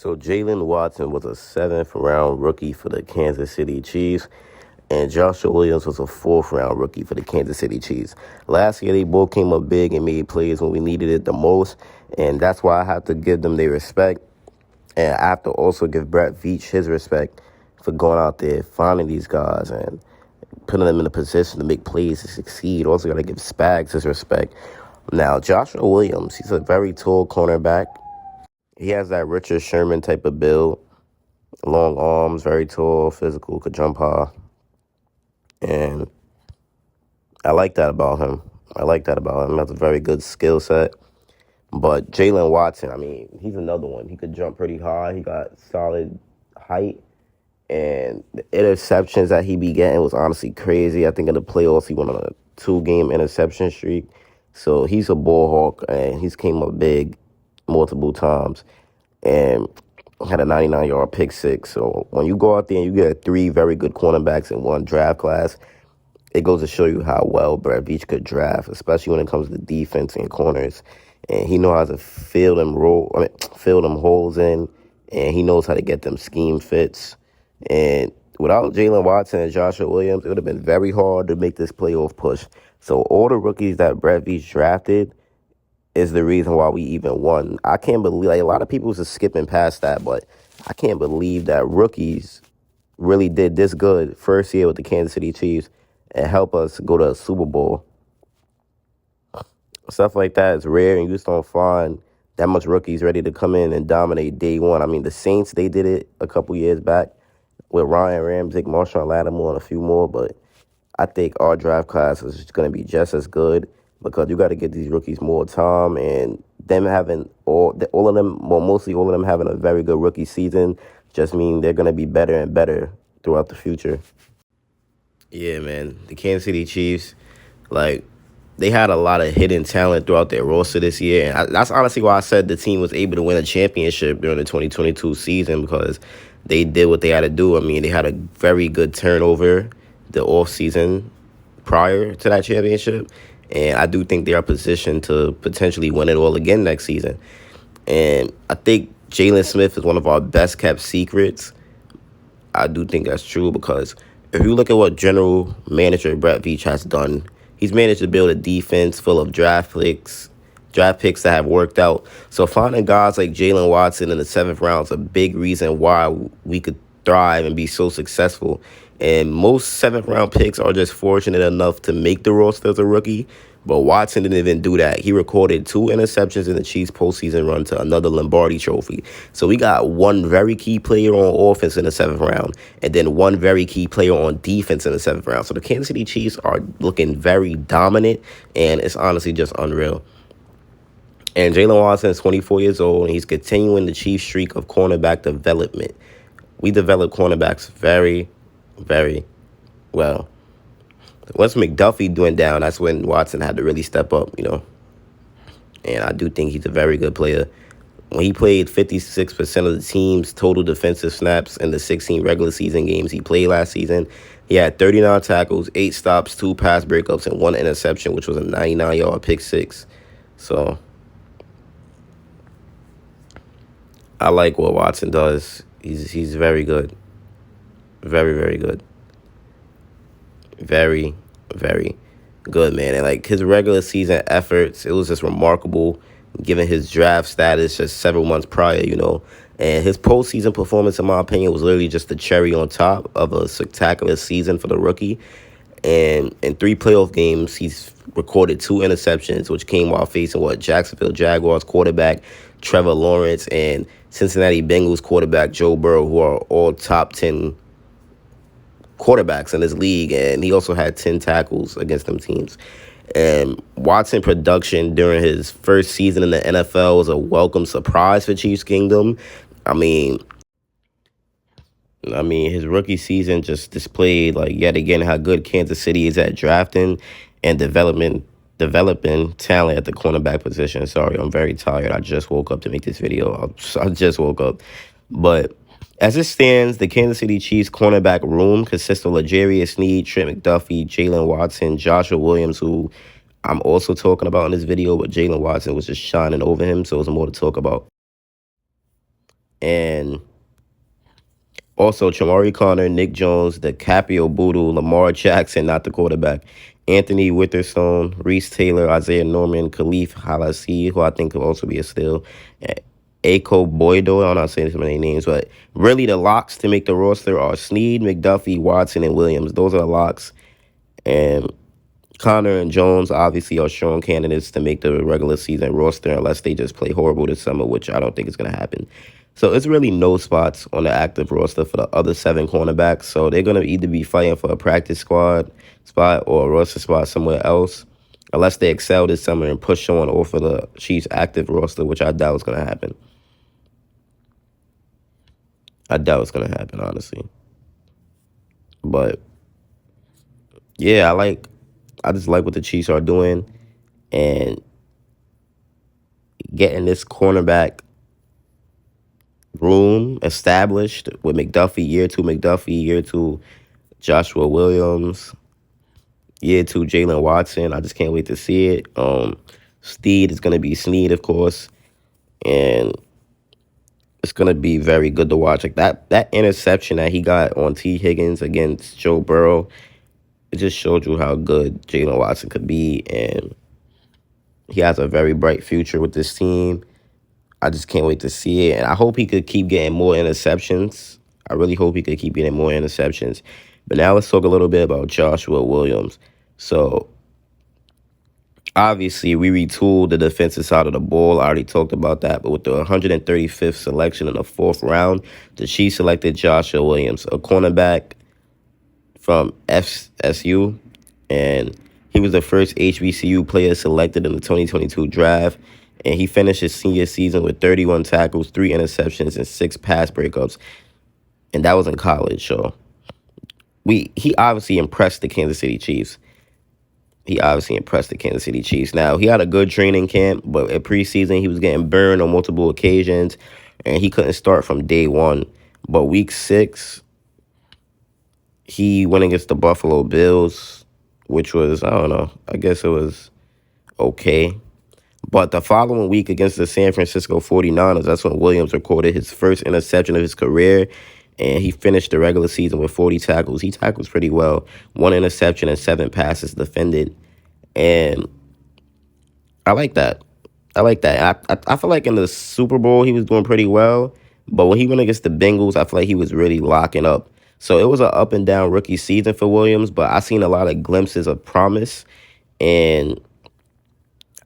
So Jalen Watson was a seventh round rookie for the Kansas City Chiefs, and Joshua Williams was a fourth round rookie for the Kansas City Chiefs. Last year, they both came up big and made plays when we needed it the most, and that's why I have to give them their respect. And I have to also give Brett Veach his respect for going out there, finding these guys, and putting them in a position to make plays to succeed. Also got to give Spags his respect. Now, Joshua Williams, he's a very tall cornerback. He has that Richard Sherman type of build, long arms, very tall, physical, could jump high. And I like that about him. He has a very good skill set. But Jalen Watson, I mean, he's another one. He could jump pretty high. He got solid height. And the interceptions that he be getting was honestly crazy. I think in the playoffs, he went on a 2-game interception streak. So he's a ball hawk, and he's came up big multiple times. And had a 99-yard pick six. So when you go out there and you get three very good cornerbacks in one draft class, it goes to show you how well Brett Veach could draft, especially when it comes to defense and corners. And he knows how to fill them holes in, and he knows how to get them scheme fits. And without Jalen Watson and Joshua Williams, it would have been very hard to make this playoff push. So all the rookies that Brett Veach drafted is the reason why we even won. I can't believe, like, a lot of people was just skipping past that, but I can't believe that rookies really did this good first year with the Kansas City Chiefs and help us go to a Super Bowl. Stuff like that is rare, and you just don't find that much rookies ready to come in and dominate day one. I mean, the Saints, they did it a couple years back with Ryan Ramczyk, Marshawn Lattimore, and a few more, but I think our draft class is going to be just as good because you got to give these rookies more time, and them having all of them, well, mostly all of them having a very good rookie season just mean they're going to be better and better throughout the future. Yeah, man, the Kansas City Chiefs, like, they had a lot of hidden talent throughout their roster this year. And that's honestly why I said the team was able to win a championship during the 2022 season, because they did what they had to do. I mean, they had a very good turnover the offseason prior to that championship. And I do think they are positioned to potentially win it all again next season. And I think Jalen Smith is one of our best kept secrets. I do think that's true because if you look at what general manager Brett Veach has done, he's managed to build a defense full of draft picks that have worked out. So finding guys like Jalen Watson in the 7th round is a big reason why we could thrive and be so successful. And most 7th round picks are just fortunate enough to make the roster as a rookie. But Watson didn't even do that. He recorded 2 interceptions in the Chiefs' postseason run to another Lombardi trophy. So we got one very key player on offense in the 7th round, and then one very key player on defense in the 7th round. So the Kansas City Chiefs are looking very dominant, and it's honestly just unreal. And Jalen Watson is 24 years old, and he's continuing the Chiefs' streak of cornerback development. We develop cornerbacks very, very well. Once McDuffie went down, that's when Watson had to really step up, And I do think he's a very good player. When he played 56% of the team's total defensive snaps in the 16 regular season games he played last season, he had 39 tackles, 8 stops, 2 pass breakups, and 1 interception, which was a 99-yard pick six. So I like what Watson does. He's very good. Very, very good. Very, very good, man. And, like, his regular season efforts, it was just remarkable given his draft status just several months prior, And his postseason performance, in my opinion, was literally just the cherry on top of a spectacular season for the rookie. And in 3 playoff games, he's recorded 2 interceptions, which came while facing Jacksonville Jaguars quarterback Trevor Lawrence and Cincinnati Bengals quarterback Joe Burrow, who are all top 10 quarterbacks in this league, and he also had 10 tackles against them teams. And Watson production during his first season in the NFL was a welcome surprise for Chiefs Kingdom. I mean, his rookie season just displayed, like, yet again how good Kansas City is at drafting and developing talent at the cornerback position. Sorry, I'm very tired. I just woke up to make this video. I just woke up. But as it stands, the Kansas City Chiefs cornerback room consists of L'Jarius Sneed, Trent McDuffie, Jalen Watson, Joshua Williams, who I'm also talking about in this video, but Jalen Watson was just shining over him, so there's more to talk about. And also, Chamari Connor, Nick Jones, DiCaprio Boodle, Lamar Jackson, not the quarterback, Anthony Witherstone, Reese Taylor, Isaiah Norman, Khalif Halasi, who I think could also be a steal, Ako Boydo. I'm not saying so many names, but really the locks to make the roster are Snead, McDuffie, Watson, and Williams. Those are the locks. And Connor and Jones obviously are strong candidates to make the regular season roster unless they just play horrible this summer, which I don't think is going to happen. So it's really no spots on the active roster for the other 7 cornerbacks. So they're going to either be fighting for a practice squad spot or a roster spot somewhere else, unless they excel this summer and push someone off of the Chiefs active roster, which I doubt is going to happen. I doubt it's going to happen, honestly. But yeah, I just like what the Chiefs are doing and getting this cornerback room established with McDuffie, year 2 Joshua Williams, year 2 Jalen Watson. I just can't wait to see it. Steed is going to be Sneed, of course, and it's going to be very good to watch. Like that interception that he got on T. Higgins against Joe Burrow, it just showed you how good Jalen Watson could be, and he has a very bright future with this team. I just can't wait to see it. And I hope he could keep getting more interceptions. I really hope he could keep getting more interceptions. But now let's talk a little bit about Joshua Williams. So obviously we retooled the defensive side of the ball. I already talked about that. But with the 135th selection in the 4th round, the Chiefs selected Joshua Williams, a cornerback from FSU. And he was the first HBCU player selected in the 2022 draft. And he finished his senior season with 31 tackles, 3 interceptions, and 6 pass breakups. And that was in college. So he obviously impressed the Kansas City Chiefs. Now, he had a good training camp, but at preseason, he was getting burned on multiple occasions, and he couldn't start from day 1. But week 6, he went against the Buffalo Bills, which was, I don't know, I guess it was okay. But the following week against the San Francisco 49ers, that's when Williams recorded his first interception of his career, and he finished the regular season with 40 tackles. He tackles pretty well, 1 interception and 7 passes defended, and I like that. I feel like in the Super Bowl he was doing pretty well, but when he went against the Bengals, I feel like he was really locking up. So it was an up and down rookie season for Williams, but I seen a lot of glimpses of promise, and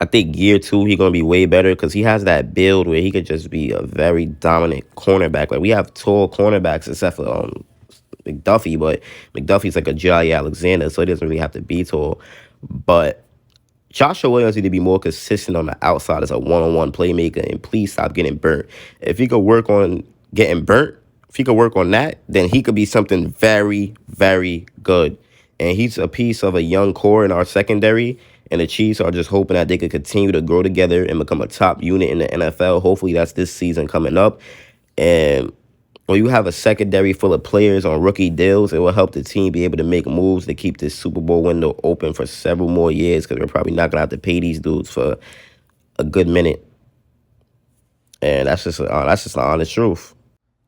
I think year 2 he's gonna be way better because he has that build where he could just be a very dominant cornerback. Like we have tall cornerbacks except for McDuffie, but McDuffie's like a Jai Alexander, so he doesn't really have to be tall. But Joshua Williams need to be more consistent on the outside as a one-on-one playmaker, and please stop getting burnt. If he could work on getting burnt, if he could work on that, then he could be something very, very good. And he's a piece of a young core in our secondary, and the Chiefs are just hoping that they could continue to grow together and become a top unit in the NFL. Hopefully that's this season coming up. And when you have a secondary full of players on rookie deals, it will help the team be able to make moves to keep this Super Bowl window open for several more years because we're probably not going to have to pay these dudes for a good minute. And that's just the honest truth.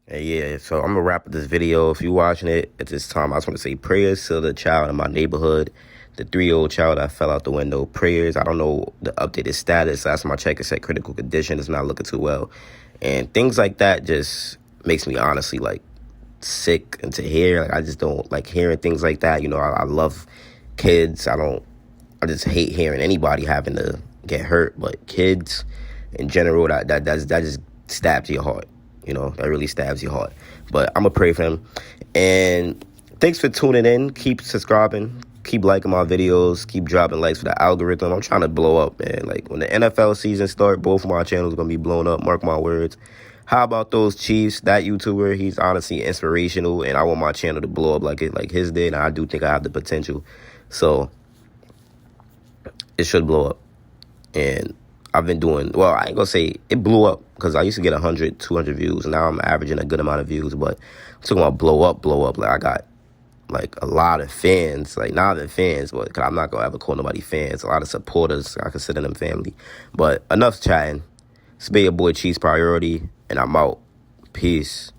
And yeah, so I'm going to wrap up this video. If you're watching it at this time, I just want to say prayers to the child in my neighborhood, the 3-year-old child that fell out the window. Prayers. I don't know the updated status. Last time I checked, it said critical condition. It's not looking too well. And things like that just makes me honestly like sick and to hear. Like I just don't like hearing things like that. You know, I love kids. I just hate hearing anybody having to get hurt, but kids in general, that just stabs your heart. You know, that really stabs your heart. But I'm gonna pray for him. And thanks for tuning in. Keep subscribing. Keep liking my videos. Keep dropping likes for the algorithm. I'm trying to blow up, man. Like when the NFL season starts, both of my channels are gonna be blown up. Mark my words. How about those Chiefs? That YouTuber, he's honestly inspirational, and I want my channel to blow up like his did. And I do think I have the potential, so it should blow up. And I've been doing well. I ain't gonna say it blew up because I used to get 100, 200 views. Now I'm averaging a good amount of views, but I'm talking about blow up. Like I got like a lot of fans, like not even fans, but cause I'm not gonna ever call nobody fans. A lot of supporters, I consider them family. But enough chatting. It's been your boy Chiefs Priority, and I'm out. Peace.